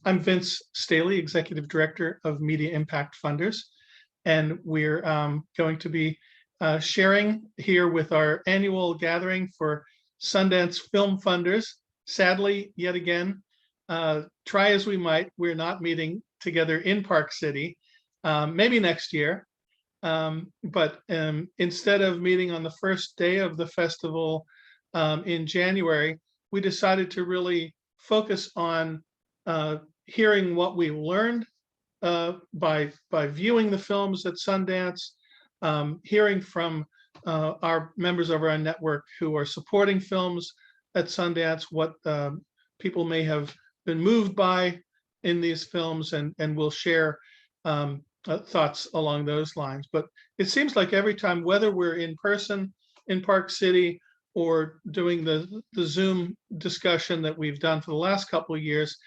I'm Vince Staley, Executive Director of Media Impact Funders, and we're going to be sharing here with our annual gathering for Sundance Film Funders. Sadly, yet again, try as we might, we're not meeting together in Park City, maybe next year. But instead of meeting on the first day of the festival in January, we decided to really focus on hearing what we learned by viewing the films at Sundance, hearing from our members of our network who are supporting films at Sundance, what people may have been moved by in these films, and we'll share thoughts along those lines. But it seems like every time, whether we're in person in Park City or doing the Zoom discussion that we've done for the last couple of years,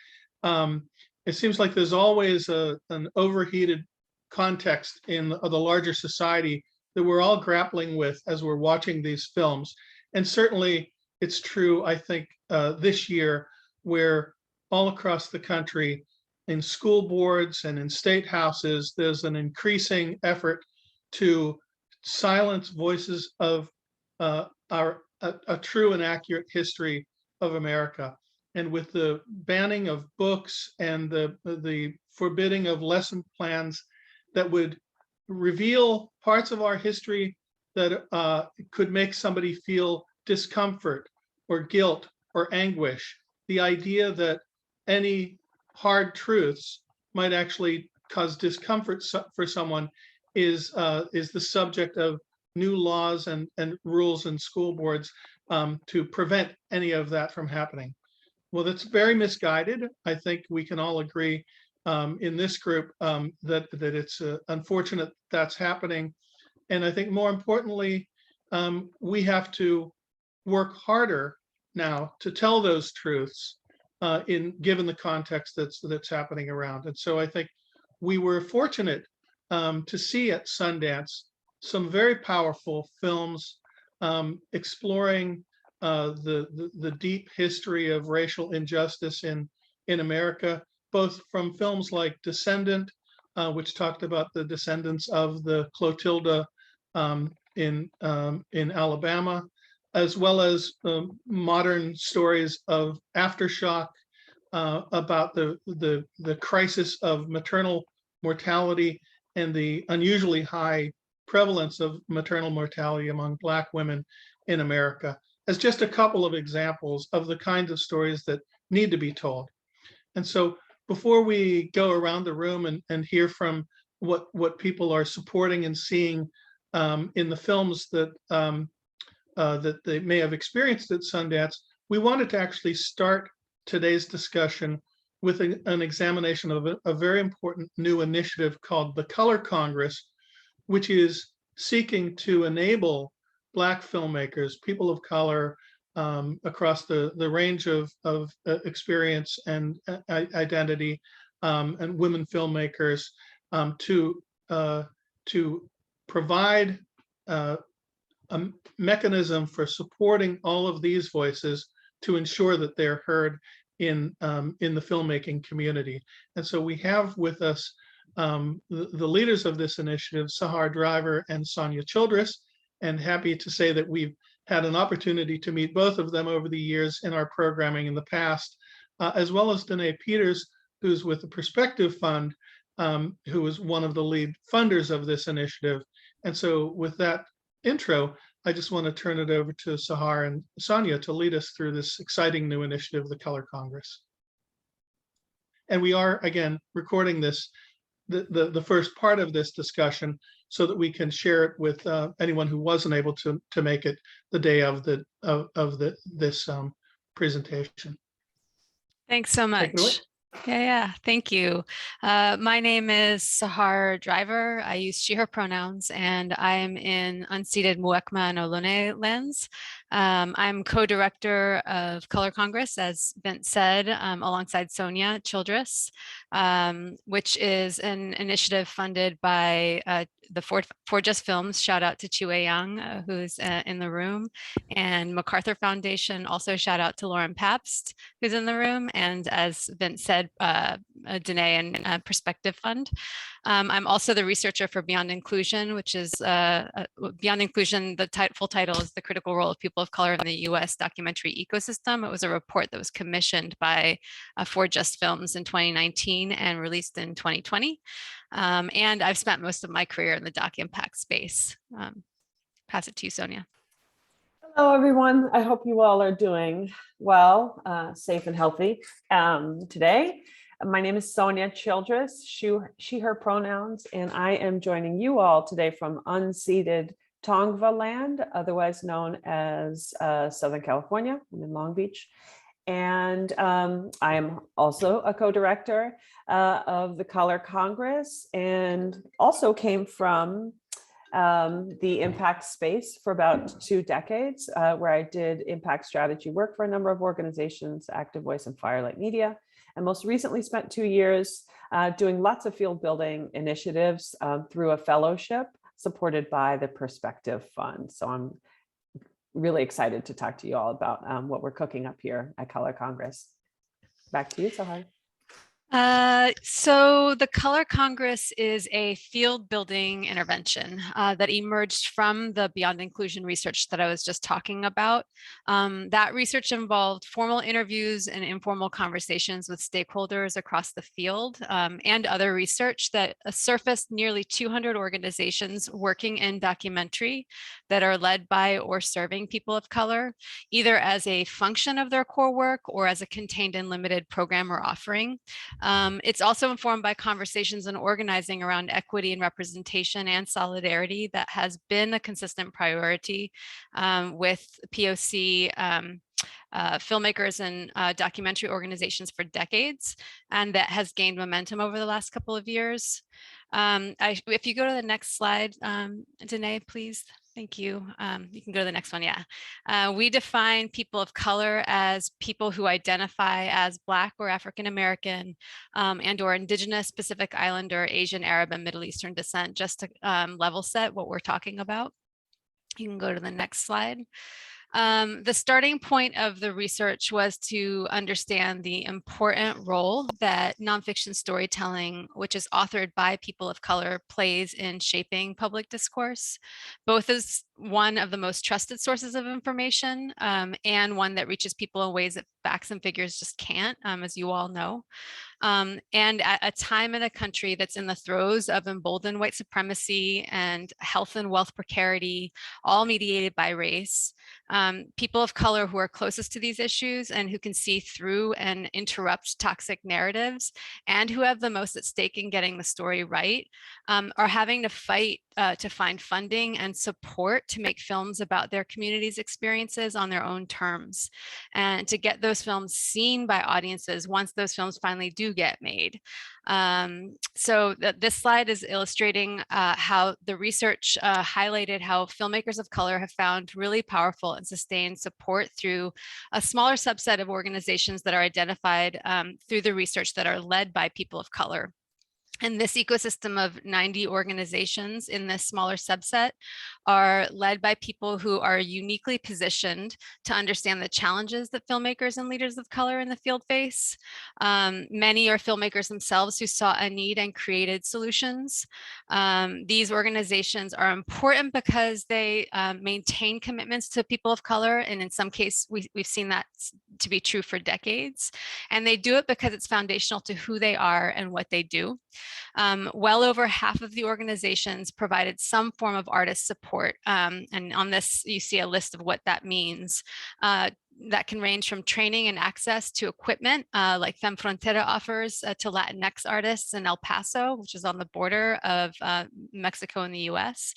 it seems like there's always an overheated context in the larger society that we're all grappling with as we're watching these films. And certainly it's true, I think, this year, where all across the country, in school boards and in state houses, there's an increasing effort to silence voices of a true and accurate history of America. And with the banning of books and the forbidding of lesson plans that would reveal parts of our history that could make somebody feel discomfort or guilt or anguish, the idea that any hard truths might actually cause discomfort for someone is the subject of new laws and rules in school boards to prevent any of that from happening. Well, that's very misguided. I think we can all agree in this group that it's unfortunate that's happening. And I think more importantly, we have to work harder now to tell those truths given the context that's happening around. And so I think we were fortunate to see at Sundance some very powerful films exploring the deep history of racial injustice in America, both from films like Descendant, which talked about the descendants of the Clotilda in Alabama, as well as modern stories of Aftershock about the crisis of maternal mortality and the unusually high prevalence of maternal mortality among Black women in America, as just a couple of examples of the kinds of stories that need to be told. And so before we go around the room and hear from what people are supporting and seeing in the films that that they may have experienced at Sundance, we wanted to actually start today's discussion with an examination of a very important new initiative called the Color Congress, which is seeking to enable Black filmmakers, people of color, across the range of experience and identity, and women filmmakers, to provide a mechanism for supporting all of these voices to ensure that they're heard in the filmmaking community. And so we have with us the leaders of this initiative, Sahar Driver and Sonia Childress, and happy to say that we've had an opportunity to meet both of them over the years in our programming in the past, as well as Danae Peters, who's with the Perspective Fund, who is one of the lead funders of this initiative. And so with that intro, I just want to turn it over to Sahar and Sonia to lead us through this exciting new initiative, the Color Congress. And we are, again, recording this, the first part of this discussion, so that we can share it with anyone who wasn't able to make it the day of this presentation. Thanks so much. Yeah, thank you. My name is Sahar Driver. I use she, her pronouns, and I am in unceded Muwekma and Ohlone lands. I'm co-director of Color Congress, as Vince said, alongside Sonia Childress, which is an initiative funded by the For Just Films. Shout out to Chue Young, who's in the room, and MacArthur Foundation. Also shout out to Lauren Pabst, who's in the room, and as Vince said, Danae and Perspective Fund. I'm also the researcher for Beyond Inclusion, which is Beyond Inclusion. The full title is The Critical Role of People of Color in the U.S. Documentary Ecosystem. It was a report that was commissioned by For Just Films in 2019 and released in 2020. And I've spent most of my career in the doc impact space. Pass it to you, Sonia. Hello, everyone. I hope you all are doing well, safe and healthy today. My name is Sonia Childress, she, her pronouns, and I am joining you all today from unceded Tongva land, otherwise known as Southern California. I'm in Long Beach. And I am also a co-director of the Color Congress, and also came from the impact space for about 2 decades, where I did impact strategy work for a number of organizations, Active Voice and Firelight Media, and most recently spent 2 years doing lots of field building initiatives through a fellowship supported by the Perspective Fund. So I'm really excited to talk to you all about what we're cooking up here at Color Congress. Back to you, Sahar. So the Color Congress is a field building intervention that emerged from the Beyond Inclusion research that I was just talking about. That research involved formal interviews and informal conversations with stakeholders across the field, and other research that surfaced nearly 200 organizations working in documentary that are led by or serving people of color, either as a function of their core work or as a contained and limited program or offering. It's also informed by conversations and organizing around equity and representation and solidarity that has been a consistent priority with POC filmmakers and documentary organizations for decades, and that has gained momentum over the last couple of years. If you go to the next slide, Danae, please. Thank you. You can go to the next one. Yeah. We define people of color as people who identify as Black or African American and or Indigenous, Pacific Islander, Asian, Arab, and Middle Eastern descent, just to level set what we're talking about. You can go to the next slide. The starting point of the research was to understand the important role that nonfiction storytelling, which is authored by people of color, plays in shaping public discourse, both as one of the most trusted sources of information and one that reaches people in ways that facts and figures just can't, as you all know. And at a time in a country that's in the throes of emboldened white supremacy and health and wealth precarity, all mediated by race, people of color who are closest to these issues and who can see through and interrupt toxic narratives and who have the most at stake in getting the story right are having to fight to find funding and support to make films about their community's experiences on their own terms, and to get those films seen by audiences once those films finally do get made. So this slide is illustrating how the research highlighted how filmmakers of color have found really powerful and sustained support through a smaller subset of organizations that are identified through the research that are led by people of color. And this ecosystem of 90 organizations in this smaller subset are led by people who are uniquely positioned to understand the challenges that filmmakers and leaders of color in the field face. Many are filmmakers themselves who saw a need and created solutions. These organizations are important because they maintain commitments to people of color, and in some cases we've seen that to be true for decades. And they do it because it's foundational to who they are and what they do. Well over half of the organizations provided some form of artist support. And on this, you see a list of what that means. that can range from training and access to equipment, like Fem Frontera offers to Latinx artists in El Paso, which is on the border of Mexico and the US.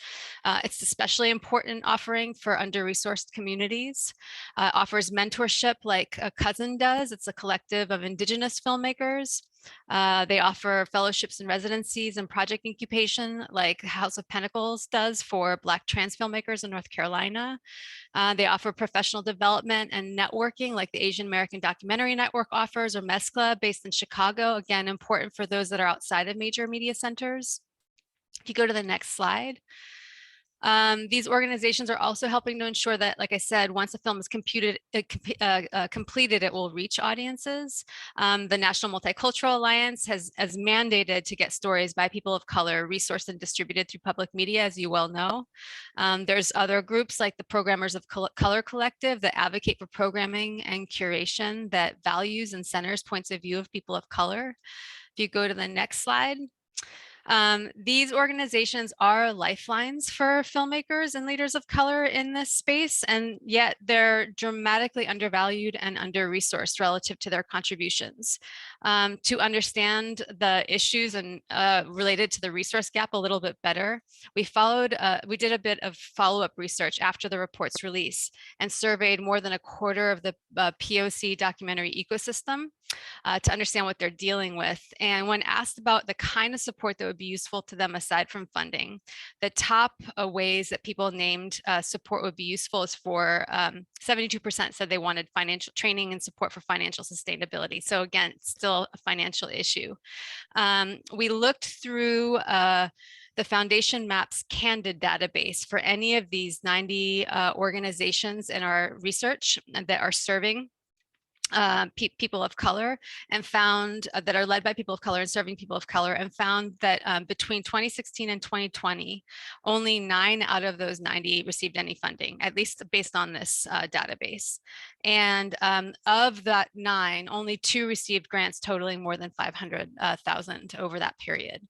It's especially important offering for under-resourced communities. Offers mentorship like a Cousin does. It's a collective of Indigenous filmmakers. They offer fellowships and residencies and project incubation like House of Pentacles does for Black trans filmmakers in North Carolina. They offer professional development and networking like the Asian American Documentary Network offers, or Mezcla based in Chicago. Again, important for those that are outside of major media centers. If you go to the next slide. These organizations are also helping to ensure that, like I said, once a film is completed, it will reach audiences. The National Multicultural Alliance has mandated to get stories by people of color resourced and distributed through public media, as you well know. There's other groups like the Programmers of Color Collective that advocate for programming and curation that values and centers points of view of people of color. If you go to the next slide. These organizations are lifelines for filmmakers and leaders of color in this space, and yet they're dramatically undervalued and under-resourced relative to their contributions. To understand the issues and related to the resource gap a little bit better, we did a bit of follow-up research after the report's release and surveyed more than a quarter of the POC documentary ecosystem to understand what they're dealing with. And when asked about the kind of support that would be useful to them aside from funding, the top ways that people named support would be useful is for 72% said they wanted financial training and support for financial sustainability. So again, it's still a financial issue. We looked through the Foundation Maps Candid database for any of these 90 organizations in our research that are serving people of color, and found that are led by people of color and serving people of color, and found that between 2016 and 2020, only 9 out of those 90 received any funding, at least based on this database. And of that 9, only 2 received grants totaling more than 500,000 over that period.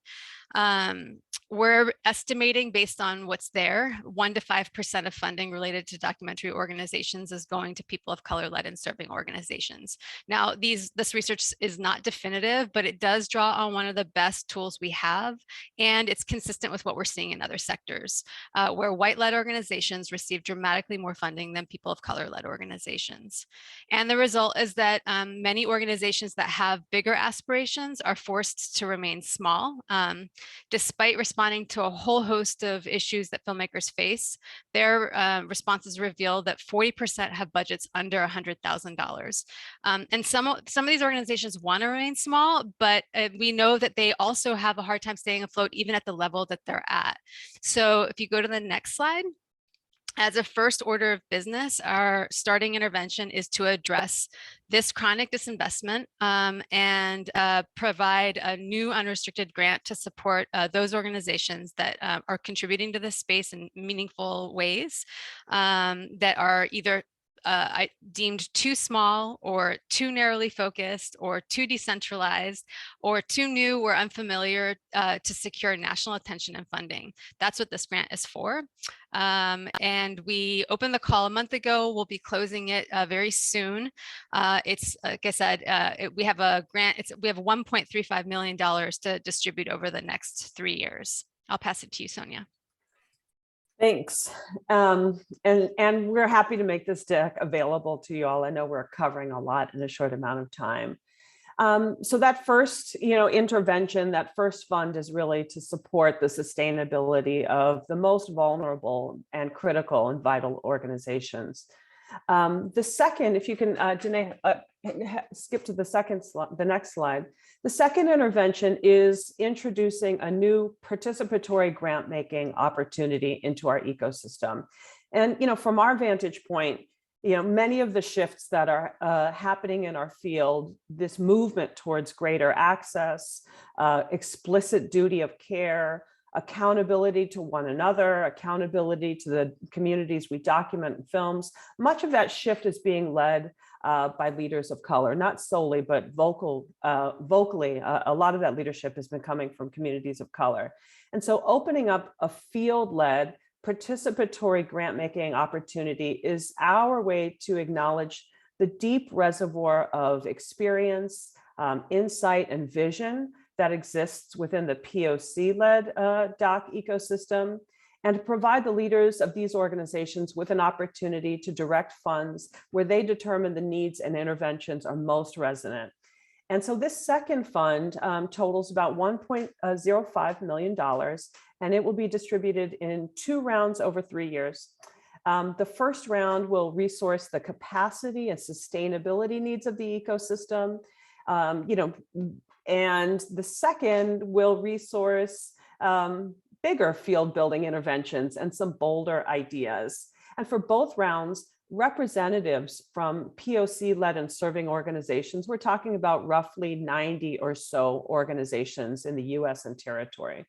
We're estimating, based on what's there, 1 to 5% of funding related to documentary organizations is going to people of color led and serving organizations. Now, this research is not definitive, but it does draw on one of the best tools we have, and it's consistent with what we're seeing in other sectors, where white-led organizations receive dramatically more funding than people of color-led organizations. And the result is that many organizations that have bigger aspirations are forced to remain small. Despite responding to a whole host of issues that filmmakers face, their responses reveal that 40% have budgets under $100,000. And some of these organizations want to remain small, but we know that they also have a hard time staying afloat even at the level that they're at. So if you go to the next slide. As a first order of business, our starting intervention is to address this chronic disinvestment and provide a new unrestricted grant to support those organizations that are contributing to this space in meaningful ways that are either deemed too small or too narrowly focused or too decentralized or too new or unfamiliar to secure national attention and funding. That's what this grant is for. And we opened the call a month ago. We'll be closing it very soon. It's, like I said, we have a grant. We have $1.35 million to distribute over the next 3 years. I'll pass it to you, Sonia. Thanks. And we're happy to make this deck available to you all. I know we're covering a lot in a short amount of time. So that first, intervention, that first fund is really to support the sustainability of the most vulnerable and critical and vital organizations. The second, if you can, Danae, skip to the next slide. The second intervention is introducing a new participatory grant making opportunity into our ecosystem. And, from our vantage point, many of the shifts that are happening in our field, this movement towards greater access, explicit duty of care, accountability to one another, accountability to the communities we document in films, much of that shift is being led by leaders of color, not solely, but vocally. A lot of that leadership has been coming from communities of color. And so opening up a field-led participatory grant-making opportunity is our way to acknowledge the deep reservoir of experience, insight, and vision that exists within the POC-led doc ecosystem, and to provide the leaders of these organizations with an opportunity to direct funds where they determine the needs and interventions are most resonant. And so this second fund totals about $1.05 million, and it will be distributed in 2 rounds over 3 years. The first round will resource the capacity and sustainability needs of the ecosystem, and the second will resource bigger field building interventions and some bolder ideas. And for both rounds, representatives from POC-led and serving organizations, we're talking about roughly 90 or so organizations in the US and territory.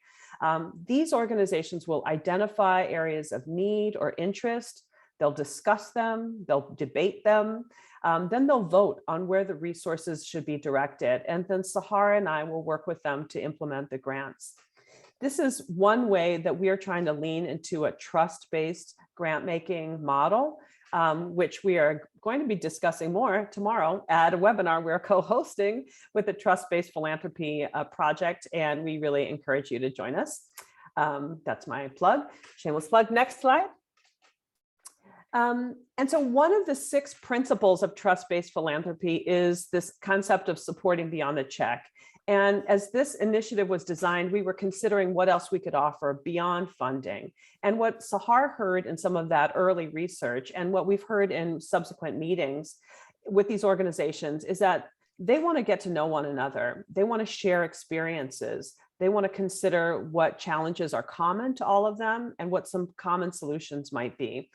These organizations will identify areas of need or interest, they'll discuss them, they'll debate them, then they'll vote on where the resources should be directed, and then Sahar and I will work with them to implement the grants. This is one way that we are trying to lean into a trust-based grant-making model, which we are going to be discussing more tomorrow at a webinar we're co-hosting with the Trust-Based Philanthropy Project, and we really encourage you to join us. That's my plug, shameless plug. Next slide. And so one of the 6 principles of trust-based philanthropy is this concept of supporting beyond the check. And as this initiative was designed, we were considering what else we could offer beyond funding. And what Sahar heard in some of that early research, and what we've heard in subsequent meetings with these organizations, is that they want to get to know one another. They want to share experiences. They want to consider what challenges are common to all of them and what some common solutions might be.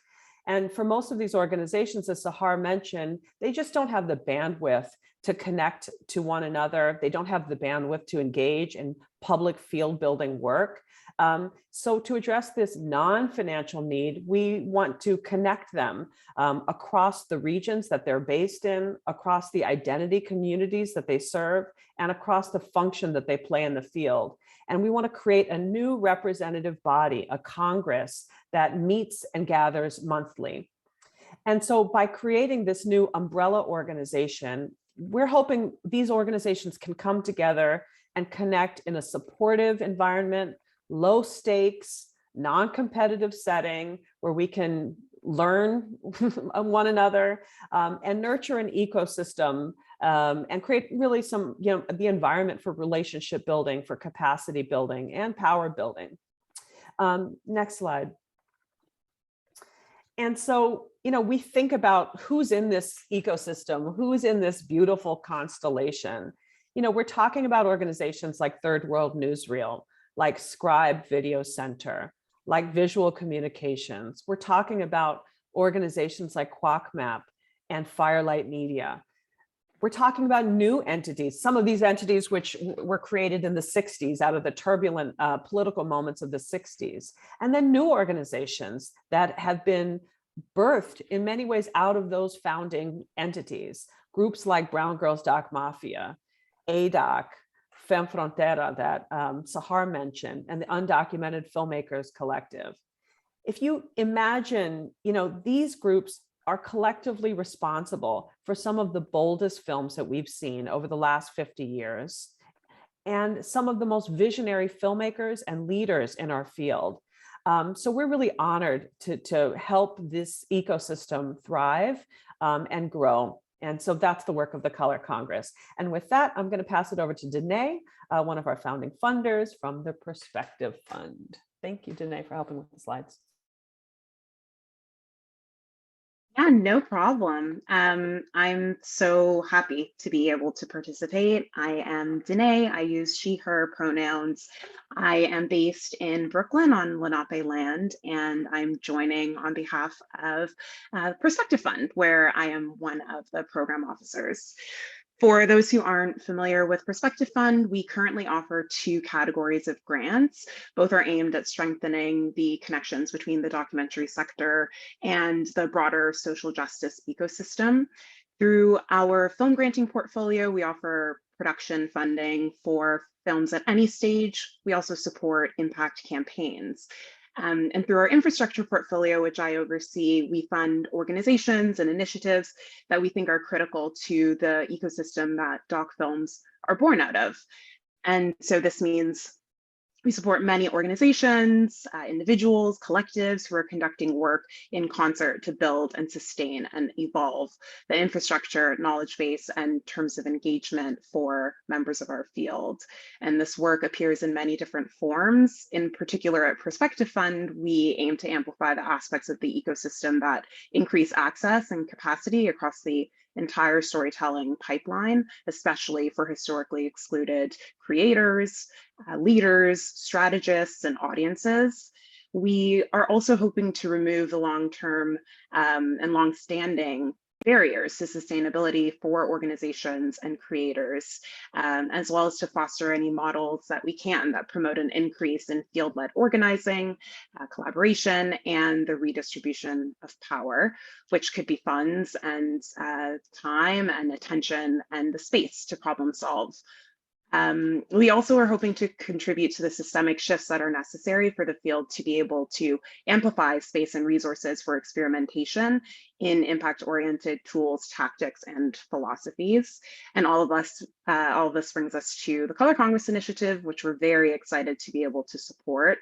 And for most of these organizations, as Sahar mentioned, they just don't have the bandwidth to connect to one another. They don't have the bandwidth to engage in public field building work. So to address this non-financial need, we want to connect them across the regions that they're based in, across the identity communities that they serve, and across the function that they play in the field. And we want to create a new representative body, a Congress that meets and gathers monthly. And so by creating this new umbrella organization, we're hoping these organizations can come together and connect in a supportive environment, low stakes, non-competitive setting where we can learn one another and nurture an ecosystem and create really some, the environment for relationship building, for capacity building and power building. Next slide. And so, we think about who's in this ecosystem, who's in this beautiful constellation. We're talking about organizations like Third World Newsreel, like Scribe Video Center, like Visual Communications. We're talking about organizations like QuackMap and Firelight Media. We're talking about new entities, some of these entities which were created in the 60s out of the turbulent political moments of the 60s, and then new organizations that have been birthed in many ways out of those founding entities. Groups like Brown Girls Doc Mafia, ADOC, Femme Frontera that Sahar mentioned, and the Undocumented Filmmakers Collective. If you imagine, these groups are collectively responsible for some of the boldest films that we've seen over the last 50 years, and some of the most visionary filmmakers and leaders in our field. So we're really honored to help this ecosystem thrive and grow. And so that's the work of the Color Congress. And with that, I'm going to pass it over to Danae, one of our founding funders from the Perspective Fund. Thank you, Danae, for helping with the slides. Yeah, no problem. I'm so happy to be able to participate. I am Danae. I use she, her pronouns. I am based in Brooklyn on Lenape land, and I'm joining on behalf of Perspective Fund, where I am one of the program officers. For those who aren't familiar with Perspective Fund, we currently offer 2 categories of grants. Both are aimed at strengthening the connections between the documentary sector and the broader social justice ecosystem. Through our film granting portfolio, we offer production funding for films at any stage. We also support impact campaigns. And through our infrastructure portfolio, which I oversee, we fund organizations and initiatives that we think are critical to the ecosystem that doc films are born out of. And so this means we support many organizations, individuals, collectives who are conducting work in concert to build and sustain and evolve the infrastructure, knowledge base, and terms of engagement for members of our field. And this work appears in many different forms. In particular, at Perspective Fund, we aim to amplify the aspects of the ecosystem that increase access and capacity across the entire storytelling pipeline, especially for historically excluded creators, leaders, strategists, and audiences. We are also hoping to remove the long-term and long-standing barriers to sustainability for organizations and creators, as well as to foster any models that we can that promote an increase in field-led organizing, collaboration, and the redistribution of power, which could be funds and time and attention and the space to problem solve. We also are hoping to contribute to the systemic shifts that are necessary for the field to be able to amplify space and resources for experimentation in impact-oriented tools, tactics, and philosophies. And all of this brings us to the Color Congress Initiative, which we're very excited to be able to support.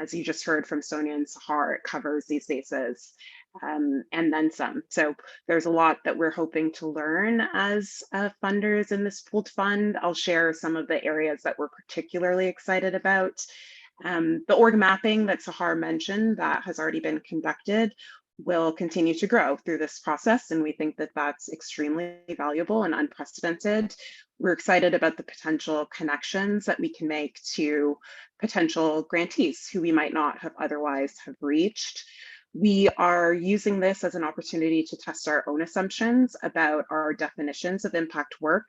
As you just heard from Sonia and Sahar, it covers these bases and then some. So there's a lot that we're hoping to learn as funders in this pooled fund. I'll share some of the areas that we're particularly excited about. The org mapping that Sahar mentioned that has already been conducted will continue to grow through this process, and we think that that's extremely valuable and unprecedented. We're excited about the potential connections that we can make to potential grantees who we might not have otherwise have reached. We are using this as an opportunity to test our own assumptions about our definitions of impact work,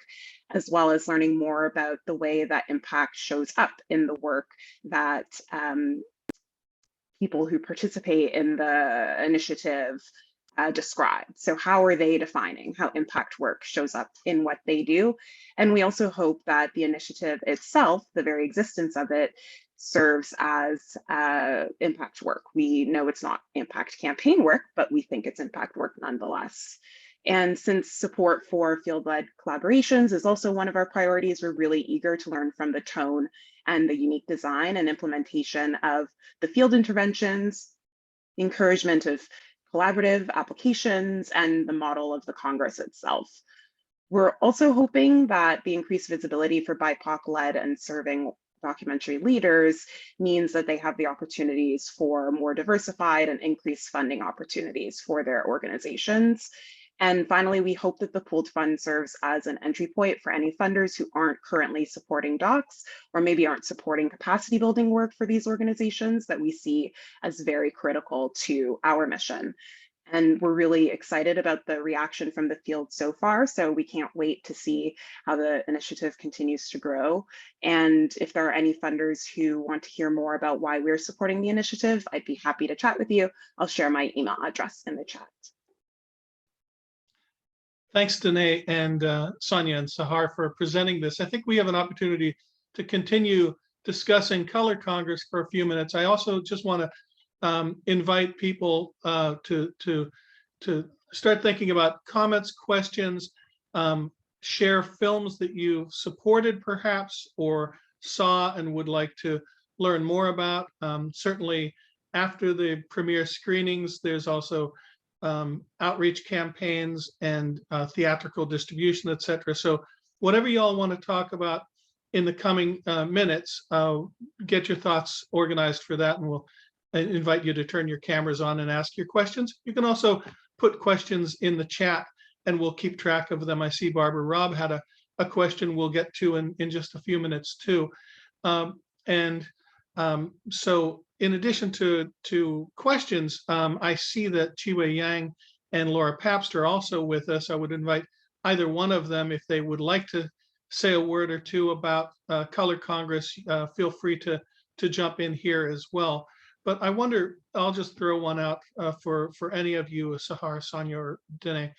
as well as learning more about the way that impact shows up in the work that people who participate in the initiative describe. So how are they defining how impact work shows up in what they do? And we also hope that the initiative itself, the very existence of it, serves as impact work. We know it's not impact campaign work, but we think it's impact work nonetheless. And since support for field-led collaborations is also one of our priorities, we're really eager to learn from the tone and the unique design and implementation of the field interventions, encouragement of collaborative applications, and the model of the Congress itself. We're also hoping that the increased visibility for BIPOC-led and serving documentary leaders means that they have the opportunities for more diversified and increased funding opportunities for their organizations. And finally, we hope that the pooled fund serves as an entry point for any funders who aren't currently supporting docs or maybe aren't supporting capacity building work for these organizations that we see as very critical to our mission. And we're really excited about the reaction from the field so far. So we can't wait to see how the initiative continues to grow. And if there are any funders who want to hear more about why we're supporting the initiative, I'd be happy to chat with you. I'll share my email address in the chat. Thanks, Danae and Sonia and Sahar for presenting this. I think we have an opportunity to continue discussing Color Congress for a few minutes. I also just want to invite people to start thinking about comments, questions, share films that you supported perhaps or saw and would like to learn more about. Certainly after the premiere screenings, there's also outreach campaigns and theatrical distribution, etc. So whatever you all want to talk about in the coming minutes, get your thoughts organized for that, and we'll invite you to turn your cameras on and ask your questions. You can also put questions in the chat and we'll keep track of them. I see Barbara Robb had a question we'll get to in just a few minutes too. So in addition to questions, I see that Chiwei Yang and Laura Pabst are also with us. I would invite either one of them, if they would like to say a word or two about Color Congress, feel free to jump in here as well. But I wonder, I'll just throw one out for any of you, Sahar, Sonia, or Danae.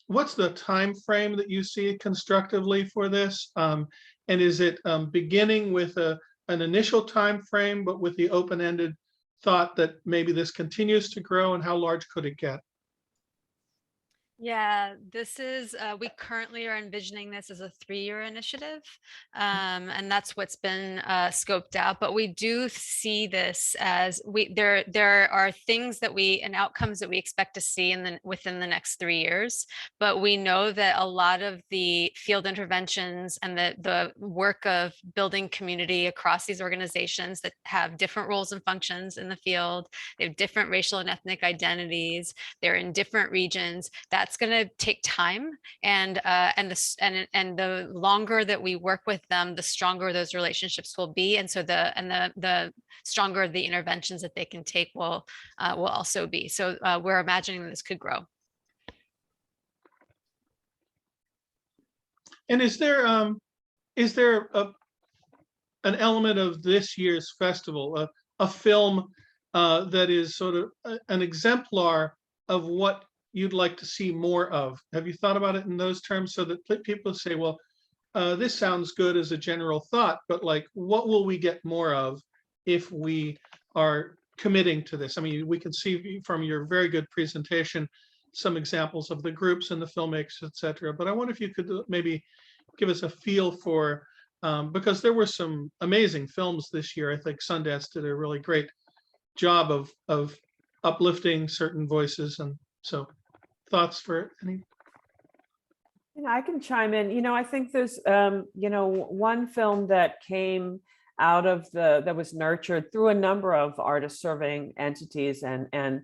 What's the time frame that you see constructively for this? And is it beginning with an initial time frame, but with the open-ended thought that maybe this continues to grow, and how large could it get? Yeah, this is, we currently are envisioning this as a 3-year initiative. And that's what's been scoped out. But we do see this as there are things that and outcomes that we expect to see within the next 3 years. But we know that a lot of the field interventions and the work of building community across these organizations that have different roles and functions in the field, they have different racial and ethnic identities, they're in different regions. That's going to take time, and the longer that we work with them, the stronger those relationships will be, and so the stronger the interventions that they can take will also be. So we're imagining this could grow. And is there an element of this year's festival, a film that is sort of an exemplar of what you'd like to see more of? Have you thought about it in those terms, so that people say, well, this sounds good as a general thought, but like, what will we get more of if we are committing to this? I mean, we can see from your very good presentation some examples of the groups and the filmmakers, et cetera. But I wonder if you could maybe give us a feel for, because there were some amazing films this year. I think Sundance did a really great job of uplifting certain voices. And so, thoughts for any? I can chime in. I think there's, one film that came out of that was nurtured through a number of artist serving entities and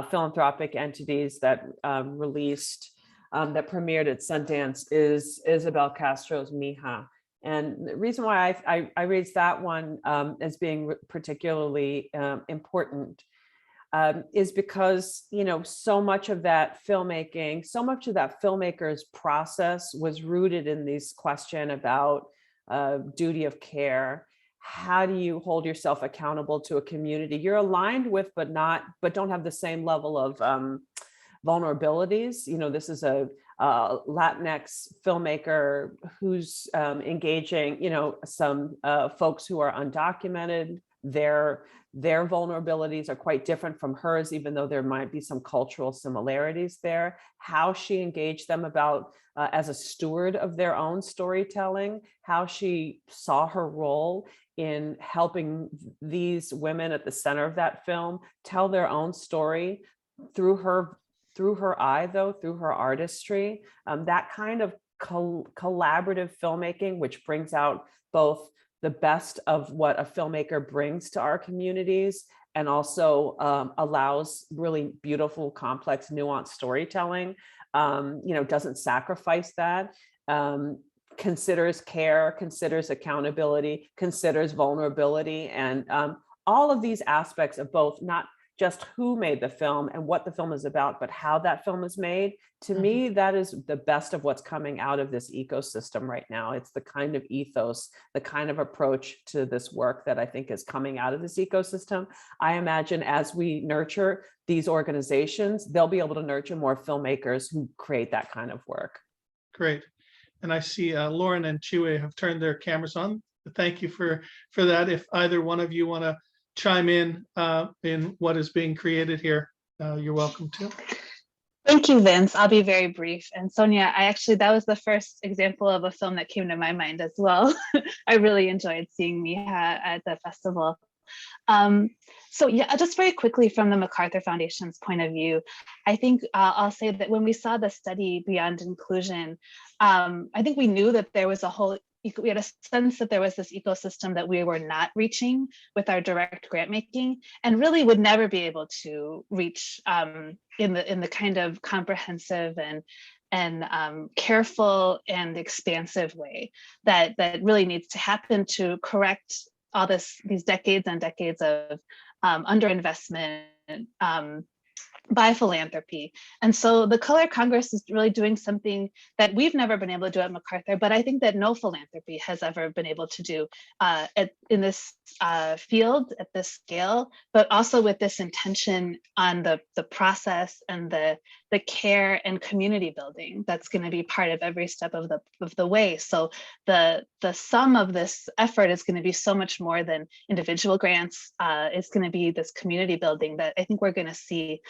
philanthropic entities that released, that premiered at Sundance, is Isabel Castro's Mija. And the reason why I raised that one as being particularly important is because, so much of that filmmaker's process was rooted in this question about duty of care. How do you hold yourself accountable to a community you're aligned with, but don't have the same level of vulnerabilities? This is a Latinx filmmaker who's engaging, some folks who are undocumented. Their vulnerabilities are quite different from hers, even though there might be some cultural similarities there. How she engaged them about as a steward of their own storytelling, how she saw her role in helping these women at the center of that film tell their own story through her eye, though, through her artistry. That kind of collaborative filmmaking, which brings out both the best of what a filmmaker brings to our communities, and also allows really beautiful, complex, nuanced storytelling, doesn't sacrifice that, considers care, considers accountability, considers vulnerability, and all of these aspects of both, not just who made the film and what the film is about, but how that film is made. To me, that is the best of what's coming out of this ecosystem right now. It's the kind of ethos, the kind of approach to this work that I think is coming out of this ecosystem. I imagine as we nurture these organizations, they'll be able to nurture more filmmakers who create that kind of work. Great. And I see Lauren and Chue have turned their cameras on. Thank you for that. If either one of you want to chime in what is being created here, you're welcome to. Thank you, Vince. I'll be very brief. And Sonia, that was the first example of a film that came to my mind as well. I really enjoyed seeing Mija at the festival. So yeah, just very quickly from the MacArthur Foundation's point of view, I think I'll say that when we saw the study Beyond Inclusion, I think we knew that there was we had a sense that there was this ecosystem that we were not reaching with our direct grant making, and really would never be able to reach in the kind of comprehensive and careful and expansive way that really needs to happen to correct all these decades and decades of underinvestment by philanthropy. And so the Color Congress is really doing something that we've never been able to do at MacArthur, but I think that no philanthropy has ever been able to do in this field at this scale, but also with this intention on the process and the the care and community building that's going to be part of every step of the way. So the sum of this effort is going to be so much more than individual grants. It's going to be this community building that I think we're going to see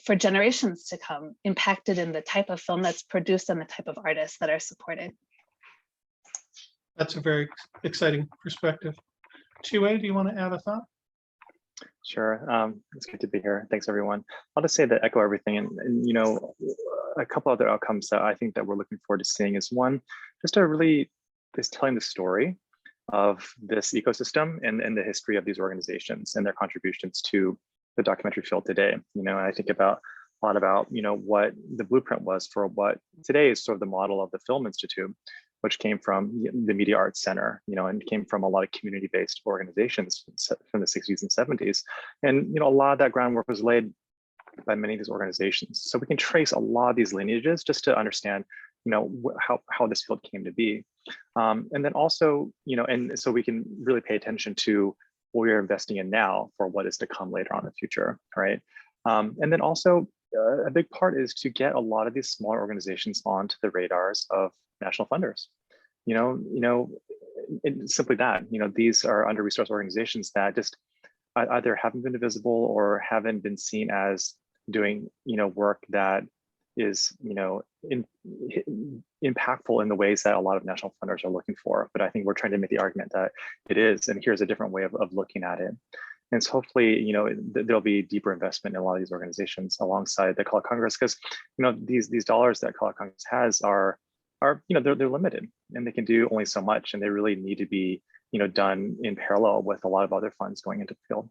for generations to come, impacted in the type of film that's produced and the type of artists that are supported. That's a very exciting perspective. Chiwe, do you want to add a thought? Sure. It's good to be here. Thanks, everyone. I'll just say that echo everything. And, you know, a couple other outcomes that I think that we're looking forward to seeing is one, just telling the story of this ecosystem and the history of these organizations and their contributions to the documentary field today. You know, and I think a lot about, you know, what the blueprint was for what today is sort of the model of the Film Institute, which came from the Media Arts Center, you know, and came from a lot of community-based organizations from the 60s and 70s. And, you know, a lot of that groundwork was laid by many of these organizations. So we can trace a lot of these lineages just to understand, you know, how this field came to be. And then also, you know, and so we can really pay attention to what we are investing in now for what is to come later on in the future, right? And then also a big part is to get a lot of these smaller organizations onto the radars of national funders. Simply that, you know, these are under-resourced organizations that just either haven't been visible or haven't been seen as doing, you know, work that is, you know, impactful in the ways that a lot of national funders are looking for. But I think we're trying to make the argument that it is, and here's a different way of looking at it. And so hopefully, you know, there'll be deeper investment in a lot of these organizations alongside the College Congress, because, you know, these dollars that College Congress has are, you know, they're limited and they can do only so much, and they really need to be, you know, done in parallel with a lot of other funds going into the field.